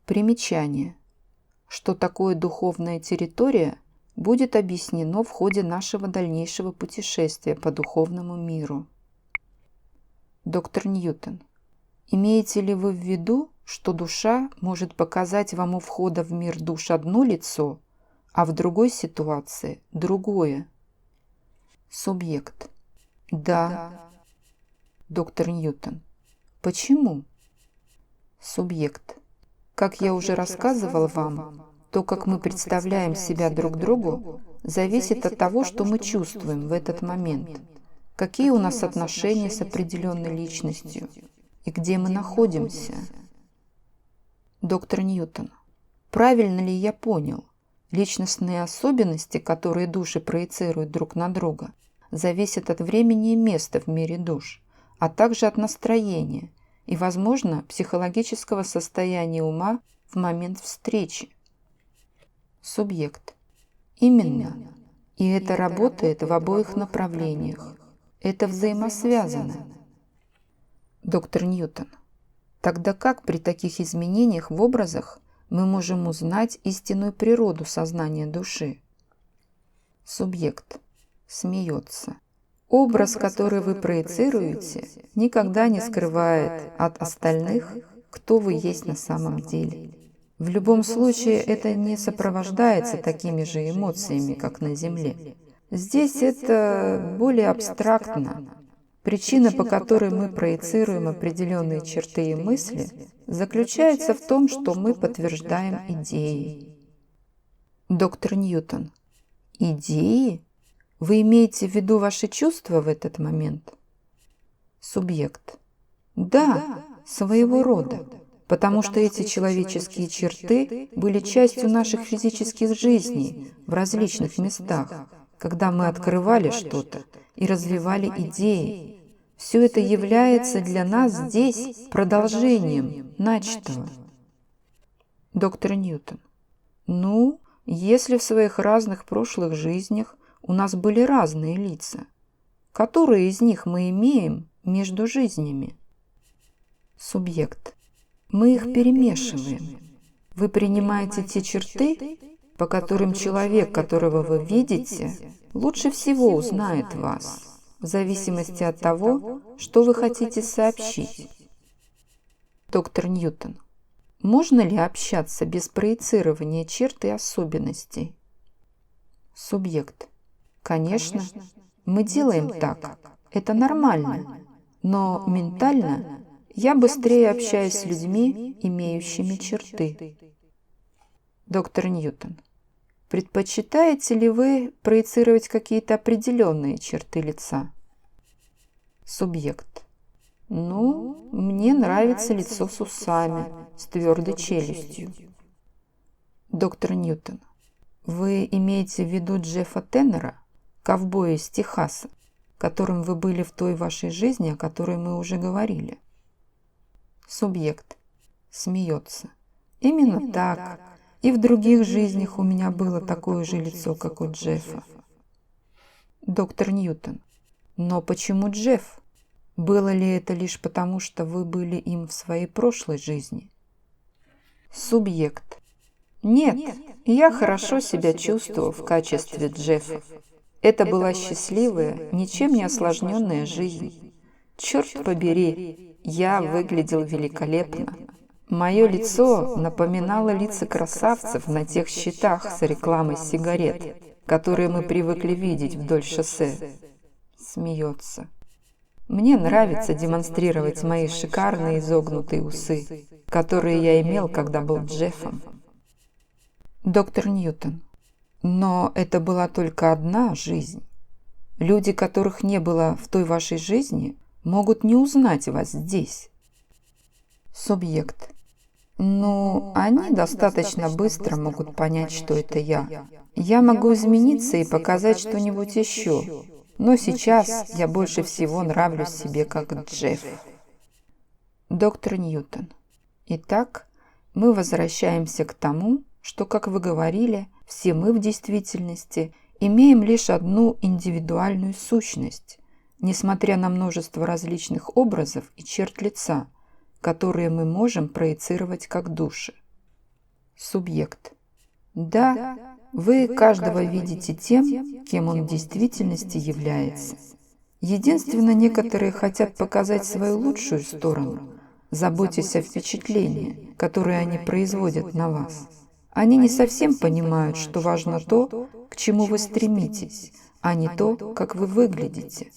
Примечание. Что такое духовная территория, будет объяснено в ходе нашего дальнейшего путешествия по духовному миру. Доктор Ньютон, имеете ли вы в виду, что душа может показать вам у входа в мир душ одно лицо, а в другой ситуации другое? Субъект. Да. Доктор Ньютон. Почему? Субъект. Как я уже рассказывал вам, то, как мы представляем себя друг другу, зависит от того, что мы чувствуем в этот момент, какие у нас отношения с определенной личностью и где мы находимся. Доктор Ньютон, правильно ли я понял? Личностные особенности, которые души проецируют друг на друга, зависят от времени и места в мире душ, а также от настроения и, возможно, психологического состояния ума в момент встречи. Субъект. Именно. И это работает в обоих направлениях. Это взаимосвязано. Доктор Ньютон. Тогда как при таких изменениях в образах мы можем узнать истинную природу сознания души? Субъект. Смеется. Образ, который вы проецируете, никогда не скрывает от остальных, кто вы есть на самом деле. В любом случае, это не сопровождается такими же эмоциями, как на Земле. Здесь это более абстрактно. Причина, по которой мы проецируем определенные черты и мысли, заключается в том, что мы подтверждаем идеи. Доктор Ньютон. Идеи? Вы имеете в виду ваши чувства в этот момент? Субъект. Да, своего рода. Потому что эти человеческие черты были частью наших физических жизней в различных местах, когда мы открывали что-то и развивали идеи. Все это является для нас здесь продолжением начатого. Доктор Ньютон. Ну, если в своих разных прошлых жизнях у нас были разные лица, которые из них мы имеем между жизнями? Субъект. Мы их перемешиваем. Вы принимаете те черты, по которым человек, которого вы видите, лучше всего узнает вас, в зависимости от того, что вы хотите сообщить. Доктор Ньютон. Можно ли общаться без проецирования черт и особенностей? Субъект. Конечно, мы делаем так. Это нормально. Но ментально я быстрее общаюсь с людьми, имеющими черты. Доктор Ньютон. Предпочитаете ли вы проецировать какие-то определенные черты лица? Субъект. Ну, мне нравится лицо с усами, с твердой челюстью. Доктор Ньютон. Вы имеете в виду Джеффа Теннера, ковбоя из Техаса, которым вы были в той вашей жизни, о которой мы уже говорили? Субъект. Смеется. Именно так. И в других жизнях у меня было такое же лицо, как у Джеффа. Доктор Ньютон. Но почему Джефф? Было ли это лишь потому, что вы были им в своей прошлой жизни? Субъект. Нет, я хорошо себя чувствовал в качестве Джеффа. Это была счастливая, ничем не осложненная жизнь. Черт побери, я выглядел великолепно. Мое лицо напоминало лица красавцев на тех щитах с рекламой сигарет, которые мы привыкли видеть вдоль шоссе. Смеется. Мне нравится демонстрировать мои шикарные изогнутые усы, которые я имел, когда был Джеффом. Доктор Ньютон. Но это была только одна жизнь. Люди, которых не было в той вашей жизни, могут не узнать вас здесь. Субъект. Ну, они достаточно быстро могут понять, что это я. Я могу измениться и показать что-нибудь еще. Но сейчас я больше всего нравлюсь себе как Джефф. Доктор Ньютон. Итак, мы возвращаемся к тому, что, как вы говорили, все мы в действительности имеем лишь одну индивидуальную сущность, несмотря на множество различных образов и черт лица, которые мы можем проецировать как души. Субъект. Да, вы каждого видите тем, кем он в действительности является. Единственно, некоторые хотят показать свою лучшую сторону, заботясь о впечатлении, которое они производят на вас. Они не совсем понимают, что важно то, к чему вы стремитесь, а не то, как вы выглядите.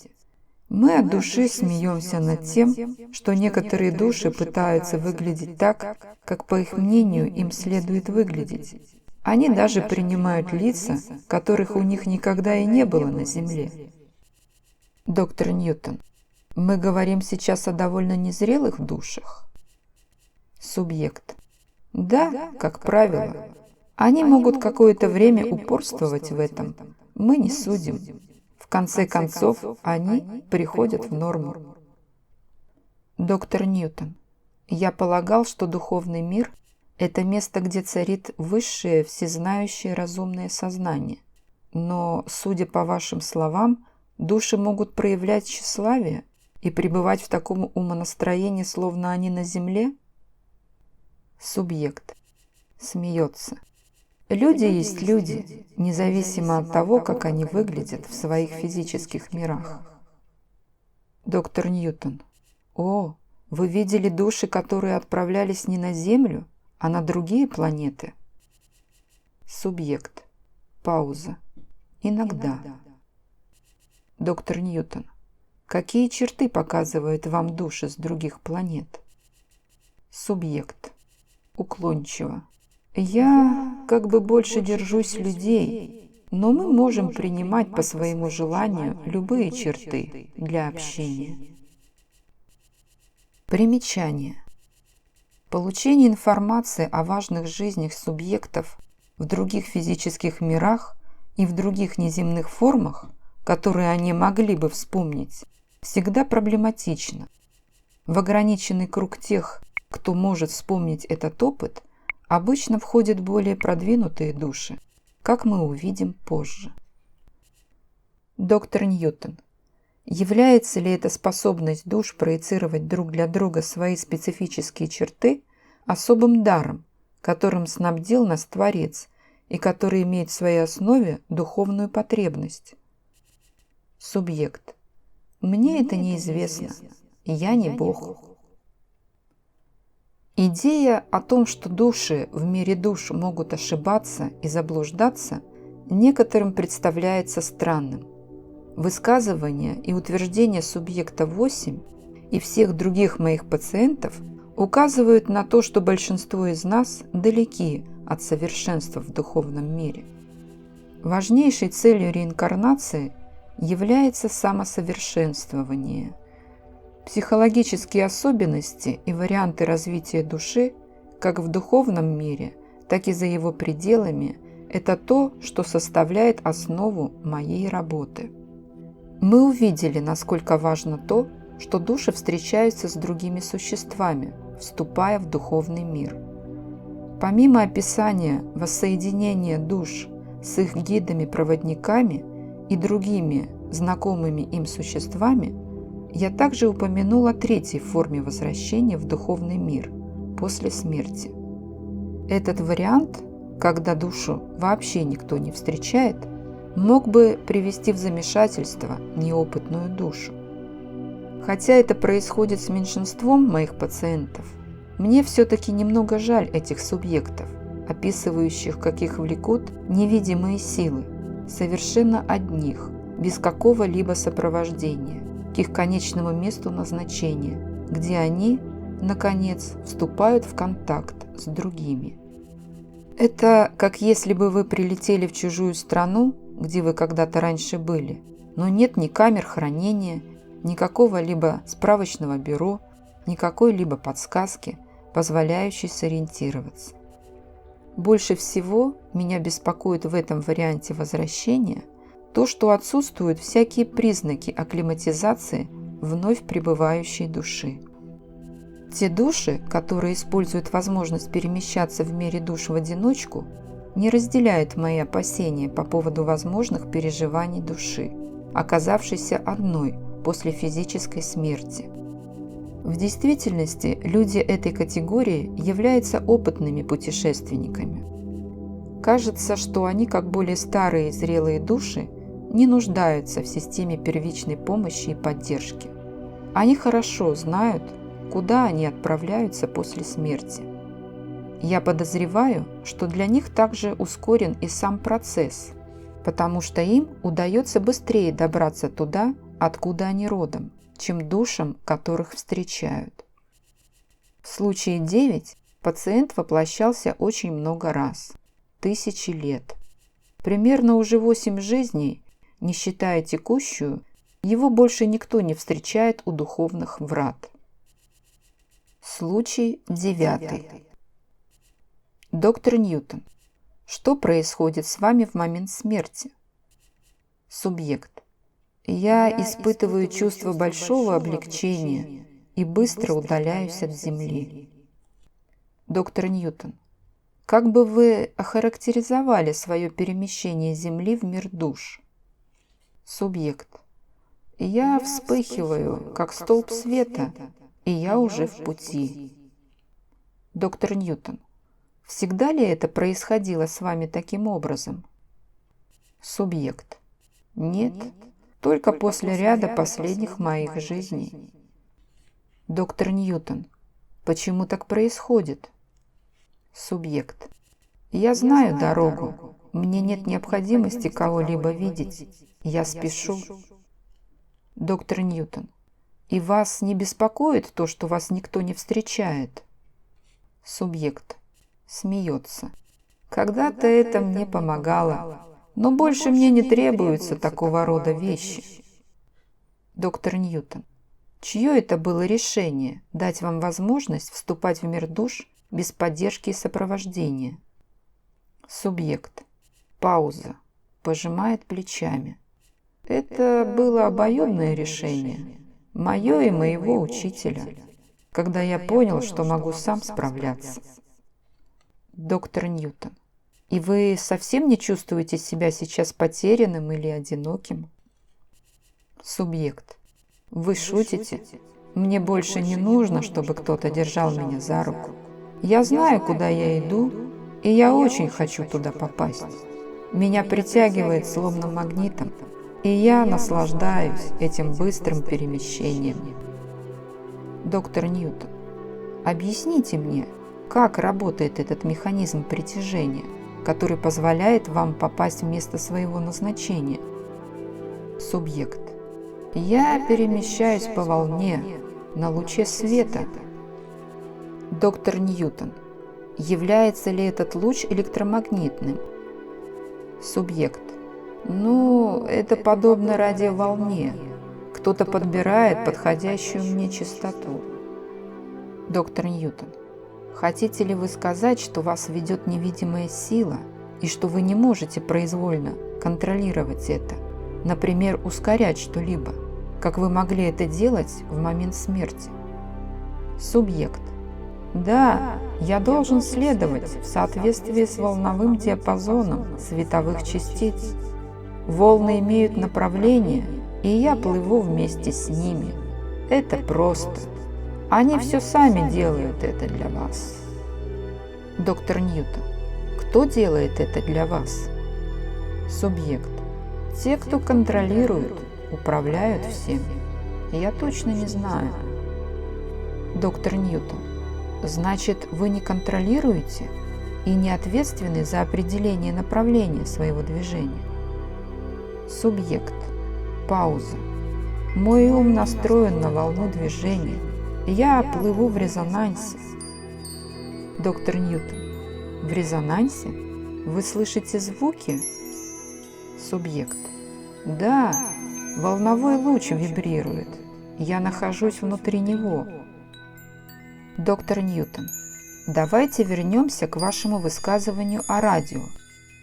Мы от души смеемся над тем, что некоторые души пытаются выглядеть так, как, по их мнению, им следует выглядеть. Они даже принимают лица, которых у них никогда и не было на Земле. Доктор Ньютон. Мы говорим сейчас о довольно незрелых душах. Субъект. Да, как правило. Они могут какое-то время упорствовать в этом. Мы не судим. В конце концов, они приходят в норму. Доктор Ньютон. Я полагал, что духовный мир – это место, где царит высшее, всезнающее разумное сознание. Но, судя по вашим словам, души могут проявлять тщеславие и пребывать в таком умонастроении, словно они на земле? Субъект. Смеется. Люди есть люди, независимо от того, как они выглядят в своих физических мирах. Доктор Ньютон. О, вы видели души, которые отправлялись не на Землю, а на другие планеты? Субъект. Пауза. Иногда. Доктор Ньютон. Какие черты показывают вам души с других планет? Субъект. Уклончиво. Я как бы больше держусь людей, но мы можем принимать по своему желанию любые черты для общения. Примечание. Получение информации о важных жизнях субъектов в других физических мирах и в других неземных формах, которые они могли бы вспомнить, всегда проблематично. В ограниченный круг тех, кто может вспомнить этот опыт, обычно входят более продвинутые души, как мы увидим позже. Доктор Ньютон. Является ли эта способность душ проецировать друг для друга свои специфические черты особым даром, которым снабдил нас Творец, и который имеет в своей основе духовную потребность. Субъект. Мне это неизвестно, я не Бог. Идея о том, что души в мире душ могут ошибаться и заблуждаться, некоторым представляется странным. Высказывания и утверждения субъекта 8 и всех других моих пациентов указывают на то, что большинство из нас далеки от совершенства в духовном мире. Важнейшей целью реинкарнации является самосовершенствование. Психологические особенности и варианты развития души, как в духовном мире, так и за его пределами, это то, что составляет основу моей работы. Мы увидели, насколько важно то, что души встречаются с другими существами, вступая в духовный мир. Помимо описания воссоединения душ с их гидами-проводниками и другими знакомыми им существами, я также упомянула о третьей форме возвращения в духовный мир после смерти. Этот вариант, когда душу вообще никто не встречает, мог бы привести в замешательство неопытную душу. Хотя это происходит с меньшинством моих пациентов, мне все-таки немного жаль этих субъектов, описывающих, как их влекут невидимые силы, совершенно одних, без какого-либо сопровождения, к их конечному месту назначения, где они, наконец, вступают в контакт с другими. Это как если бы вы прилетели в чужую страну, где вы когда-то раньше были, но нет ни камер хранения, ни какого-либо справочного бюро, ни какой-либо подсказки, позволяющей сориентироваться. Больше всего меня беспокоит в этом варианте возвращения то, что отсутствуют всякие признаки акклиматизации вновь прибывающей души. Те души, которые используют возможность перемещаться в мире душ в одиночку, не разделяют мои опасения по поводу возможных переживаний души, оказавшейся одной после физической смерти. В действительности люди этой категории являются опытными путешественниками. Кажется, что они, как более старые и зрелые души, не нуждаются в системе первичной помощи и поддержки. Они хорошо знают, куда они отправляются после смерти. Я подозреваю, что для них также ускорен и сам процесс, потому что им удается быстрее добраться туда, откуда они родом, чем душам, которых встречают. В случае 9 пациент воплощался очень много раз, тысячи лет. Примерно уже 8 жизней, не считая текущую, его больше никто не встречает у духовных врат. Случай 9. Доктор Ньютон, что происходит с вами в момент смерти? Субъект. Я испытываю чувство большого облегчения и быстро удаляюсь от Земли. Доктор Ньютон, как бы вы охарактеризовали свое перемещение Земли в мир душ? Субъект. Я вспыхиваю, как столб света, и я уже в пути. Доктор Ньютон, всегда ли это происходило с вами таким образом? Субъект. Нет, только после ряда последних моих жизней. Доктор Ньютон, почему так происходит? Субъект. Я знаю дорогу, мне нет необходимости кого-либо видеть, я спешу. Доктор Ньютон, и вас не беспокоит то, что вас никто не встречает? Субъект. Смеется. Когда-то это мне помогало, но больше мне не требуются такого рода вещи. Доктор Ньютон, чье это было решение дать вам возможность вступать в мир душ без поддержки и сопровождения? Субъект. Пауза. Пожимает плечами. Это было обоюдное решение, мое и моего учителя, когда я понял, что могу сам справляться. Доктор Ньютон, и вы совсем не чувствуете себя сейчас потерянным или одиноким? Субъект. Вы шутите? Мне больше не нужно, чтобы кто-то держал меня за руку. Я знаю, куда я иду, и я очень хочу туда попасть. Меня притягивает словно магнитом, и я наслаждаюсь этим быстрым перемещением. Доктор Ньютон, объясните мне, как работает этот механизм притяжения, который позволяет вам попасть в место своего назначения? Субъект. Я перемещаюсь по волне, на луче света. Доктор Ньютон. Является ли этот луч электромагнитным? Субъект. Ну, это подобно радиоволне. Кто-то подбирает подходящую мне частоту. Доктор Ньютон. Хотите ли вы сказать, что вас ведет невидимая сила, и что вы не можете произвольно контролировать это, например, ускорять что-либо, как вы могли это делать в момент смерти? Субъект. Да, я должен следовать в соответствии с волновым диапазоном световых частиц. Волны имеют направление, и я плыву вместе с ними. Это просто. Они все сами делают это для вас. Доктор Ньютон. Кто делает это для вас? Субъект. Те, кто контролирует, управляют всем. Я точно не знаю. Доктор Ньютон. Значит, вы не контролируете и не ответственны за определение направления своего движения? Субъект. Пауза. Мой ум настроен на волну движения. Я плыву в резонансе. Доктор Ньютон. В резонансе? Вы слышите звуки? Субъект. Да, волновой луч вибрирует. Я нахожусь внутри него. Доктор Ньютон. Давайте вернемся к вашему высказыванию о радио.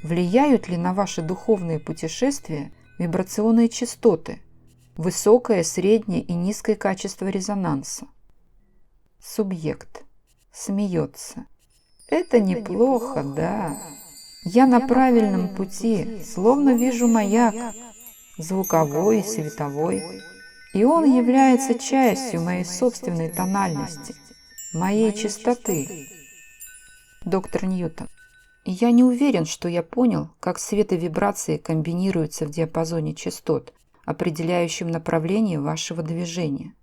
Влияют ли на ваши духовные путешествия вибрационные частоты, высокое, среднее и низкое качество резонанса? Субъект. Смеется. Это неплохо, да. Я на правильном пути, словно вижу маяк, звуковой и световой, и он является частью моей собственной тональности, моей частоты. Доктор Ньютон. Я не уверен, что я понял, как свет и вибрации комбинируются в диапазоне частот, определяющем направление вашего движения.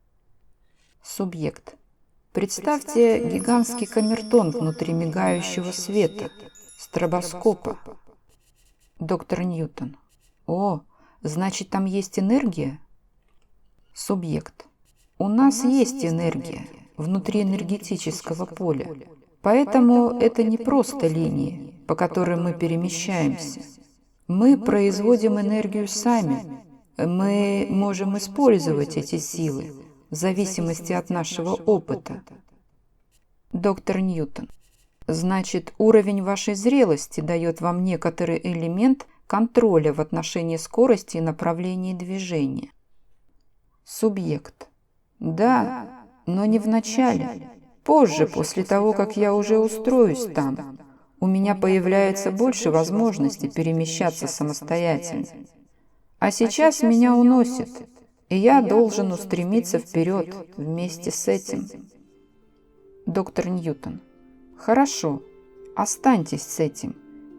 Субъект. Представьте гигантский камертон внутри мигающего света, стробоскопа. Доктор Ньютон. О, значит, там есть энергия? Субъект. У нас есть энергия внутри энергетического поля, поэтому это не просто линии, по которым мы перемещаемся. Мы производим энергию сами. Мы можем использовать эти силы в зависимости от нашего опыта. Доктор Ньютон. Значит, уровень вашей зрелости дает вам некоторый элемент контроля в отношении скорости и направления движения. Субъект. Да, но не в начале. Позже, после того, как я уже устроюсь там, у меня появляется больше возможностей перемещаться самостоятельно. А сейчас меня уносит, и я должен устремиться вперед вместе с этим. Доктор Ньютон. Хорошо, останьтесь с этим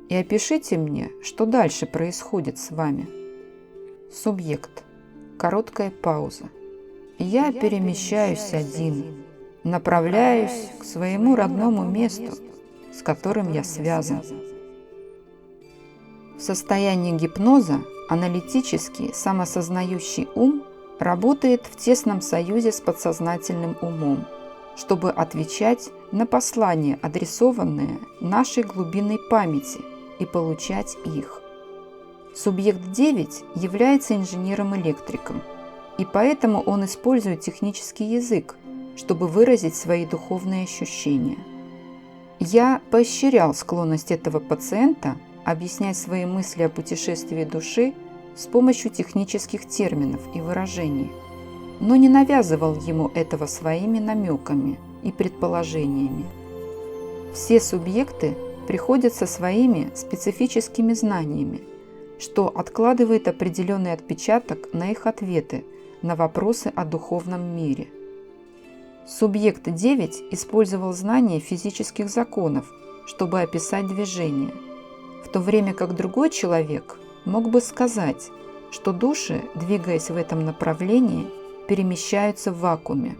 и опишите мне, что дальше происходит с вами. Субъект. Короткая пауза. Я перемещаюсь один, направляюсь к своему родному месту, с которым я связан. В состоянии гипноза аналитический, самосознающий ум работает в тесном союзе с подсознательным умом, чтобы отвечать на послания, адресованные нашей глубинной памяти, и получать их. Субъект 9 является инженером-электриком, и поэтому он использует технический язык, чтобы выразить свои духовные ощущения. Я поощрял склонность этого пациента объяснять свои мысли о путешествии души с помощью технических терминов и выражений, но не навязывал ему этого своими намеками и предположениями. Все субъекты приходят со своими специфическими знаниями, что откладывает определенный отпечаток на их ответы на вопросы о духовном мире. Субъект 9 использовал знания физических законов, чтобы описать движение, в то время как другой человек мог бы сказать, что души, двигаясь в этом направлении, перемещаются в вакууме.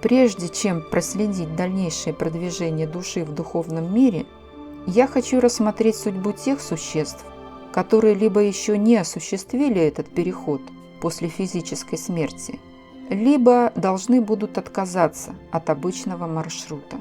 Прежде чем проследить дальнейшее продвижение души в духовном мире, я хочу рассмотреть судьбу тех существ, которые либо еще не осуществили этот переход после физической смерти, либо должны будут отказаться от обычного маршрута.